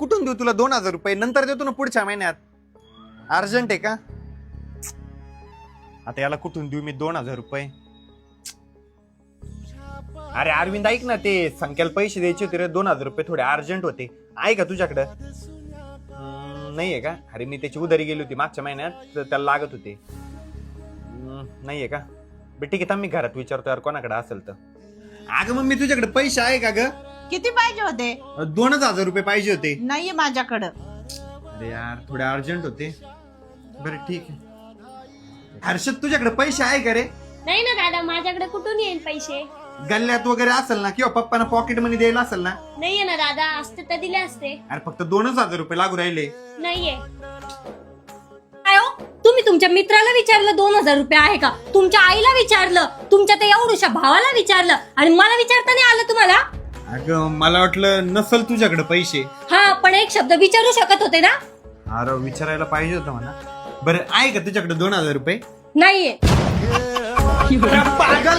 कुठून देऊ तुला 2000 रुपये? नंतर देतो ना पुढच्या महिन्यात. अर्जंट आहे का? आता याला कुठून देऊ मी 2000 रुपये? अरे अरविंद ऐक ना, ते संख्याला पैसे द्यायचे होते रे 2000 रुपये, थोडे अर्जंट होते. आहे का तुझ्याकडं? नाहीये का? अरे मी त्याची उधारी गेली होती मागच्या महिन्यात, तर त्याला लागत होते. नाहीये का? बरं ठीक आहे, थांब मी घरात विचारतो यार कोणाकडे असेल तर. अगं मग मी तुझ्याकडे पैसे आहे का ग? किती पाहिजे होते? 2000 रुपये पाहिजे होते. नाहीये माझ्याकडं. अरे यार थोडे अर्जंट होते. बरं ठीक आहे. हर्षद तुझ्याकडे पैसे आहे का रे? नाही ना दादा, माझ्याकडे कुठून येईल पैसे? गल्ल्यात वगैरे असेल ना, किंवा पप्पाना पॉकेट मनी द्यायला असेल ना? नाहीये ना दादा, असते तर दिले असते. अरे फक्त 2000 रुपये लागू राहिले. नाहीये. काय हो, तुम्ही तुमच्या मित्राला विचारलं 2000 रुपये आहे का? तुमच्या आईला विचारलं, तुमच्या त्या एवढ्याशा भावाला विचारलं, आणि मला विचारता नाही आलं तुम्हाला? अगं मला वाटलं नसल तुझ्याकडे पैसे. हा, पण एक शब्द विचारू शकत होते ना. अरे विचारायला पाहिजे होतं म्हणा. बरं आहे का तुझ्याकडे 2000 रुपये? नाहीये. पागल.